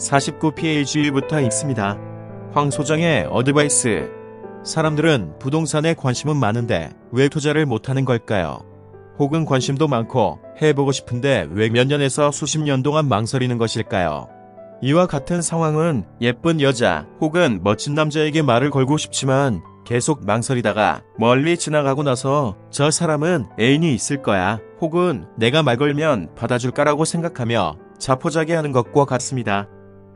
49페이지부터 읽습니다. 황 소장의 어드바이스. 사람들은 부동산에 관심은 많은데 왜 투자를 못하는 걸까요? 혹은 관심도 많고 해보고 싶은데 왜 몇 년에서 수십 년 동안 망설이는 것일까요? 이와 같은 상황은 예쁜 여자 혹은 멋진 남자에게 말을 걸고 싶지만 계속 망설이다가 멀리 지나가고 나서 저 사람은 애인이 있을 거야 혹은 내가 말 걸면 받아줄까라고 생각하며 자포자기하는 것과 같습니다.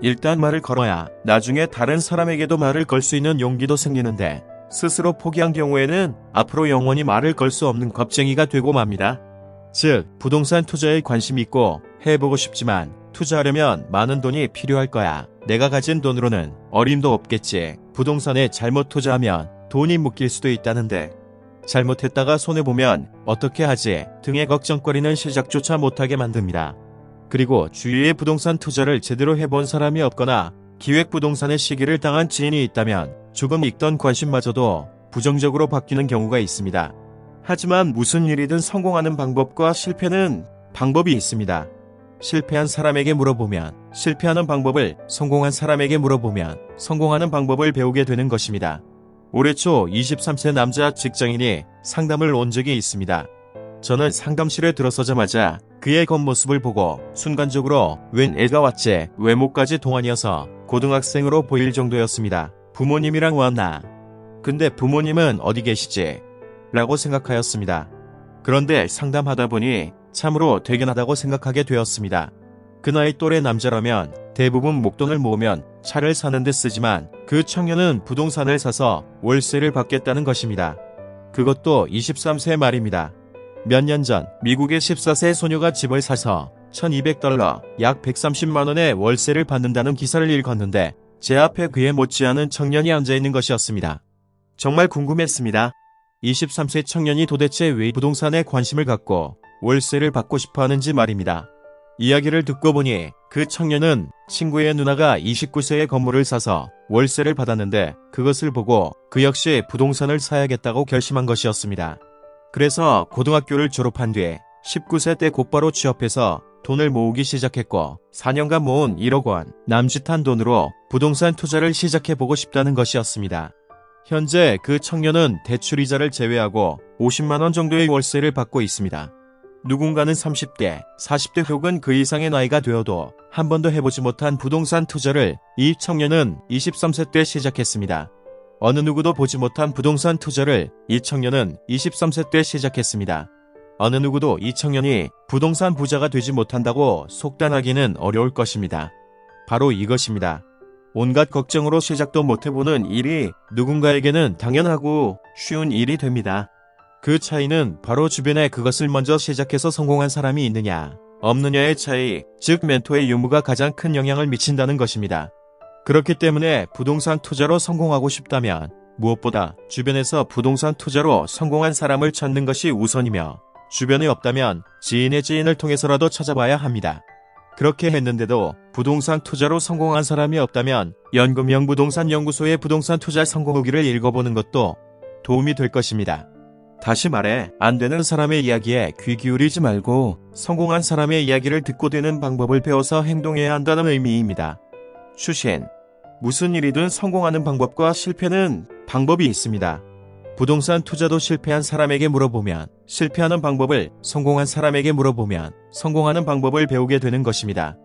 일단 말을 걸어야 나중에 다른 사람에게도 말을 걸 수 있는 용기도 생기는데 스스로 포기한 경우에는 앞으로 영원히 말을 걸 수 없는 겁쟁이가 되고 맙니다. 즉, 부동산 투자에 관심이 있고 해보고 싶지만 투자하려면 많은 돈이 필요할 거야. 내가 가진 돈으로는 어림도 없겠지. 부동산에 잘못 투자하면 돈이 묶일 수도 있다는데 잘못했다가 손해보면 어떻게 하지 등의 걱정거리는 시작조차 못하게 만듭니다. 그리고 주위에 부동산 투자를 제대로 해본 사람이 없거나 기획부동산의 시기를 당한 지인이 있다면 조금 있던 관심마저도 부정적으로 바뀌는 경우가 있습니다. 하지만 무슨 일이든 성공하는 방법과 실패는 방법이 있습니다. 실패한 사람에게 물어보면 실패하는 방법을, 성공한 사람에게 물어보면 성공하는 방법을 배우게 되는 것입니다. 올해 초 23세 남자 직장인이 상담을 온 적이 있습니다. 저는 상담실에 들어서자마자 그의 겉모습을 보고 순간적으로 웬 애가 왔지, 외모까지 동안이어서 고등학생으로 보일 정도였습니다. 부모님이랑 왔나? 근데 부모님은 어디 계시지? 라고 생각하였습니다. 그런데 상담하다 보니 참으로 대견하다고 생각하게 되었습니다. 그 나이 또래 남자라면 대부분 목돈을 모으면 차를 사는 데 쓰지만 그 청년은 부동산을 사서 월세를 받겠다는 것입니다. 그것도 23세 말입니다. 몇 년 전 미국의 14세 소녀가 집을 사서 $1200, 약 130만원의 월세를 받는다는 기사를 읽었는데 제 앞에 그에 못지않은 청년이 앉아있는 것이었습니다. 정말 궁금했습니다. 23세 청년이 도대체 왜 부동산에 관심을 갖고 월세를 받고 싶어 하는지 말입니다. 이야기를 듣고 보니 그 청년은 친구의 누나가 29세의 건물을 사서 월세를 받았는데 그것을 보고 그 역시 부동산을 사야겠다고 결심한 것이었습니다. 그래서 고등학교를 졸업한 뒤에 19세 때 곧바로 취업해서 돈을 모으기 시작했고 4년간 모은 1억 원 남짓한 돈으로 부동산 투자를 시작해보고 싶다는 것이었습니다. 현재 그 청년은 대출이자를 제외하고 50만 원 정도의 월세를 받고 있습니다. 누군가는 30대, 40대 혹은 그 이상의 나이가 되어도 한 번도 해보지 못한 부동산 투자를 이 청년은 23세 때 시작했습니다. 어느 누구도 보지 못한 부동산 투자를 이 청년은 23세 때 시작했습니다. 어느 누구도 이 청년이 부동산 부자가 되지 못한다고 속단하기는 어려울 것입니다. 바로 이것입니다. 온갖 걱정으로 시작도 못해보는 일이 누군가에게는 당연하고 쉬운 일이 됩니다. 그 차이는 바로 주변에 그것을 먼저 시작해서 성공한 사람이 있느냐, 없느냐의 차이, 즉 멘토의 유무가 가장 큰 영향을 미친다는 것입니다. 그렇기 때문에 부동산 투자로 성공하고 싶다면 무엇보다 주변에서 부동산 투자로 성공한 사람을 찾는 것이 우선이며 주변에 없다면 지인의 지인을 통해서라도 찾아봐야 합니다. 그렇게 했는데도 부동산 투자로 성공한 사람이 없다면 연금형 부동산 연구소의 부동산 투자 성공 후기를 읽어보는 것도 도움이 될 것입니다. 다시 말해, 안 되는 사람의 이야기에 귀 기울이지 말고 성공한 사람의 이야기를 듣고 되는 방법을 배워서 행동해야 한다는 의미입니다. 추신. 무슨 일이든 성공하는 방법과 실패는 방법이 있습니다. 부동산 투자도 실패한 사람에게 물어보면 실패하는 방법을, 성공한 사람에게 물어보면 성공하는 방법을 배우게 되는 것입니다.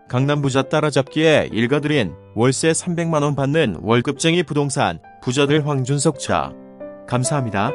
강남 부자 따라잡기에 일가들인 월세 300만원 받는 월급쟁이 부동산 부자들 황준석 차. 감사합니다.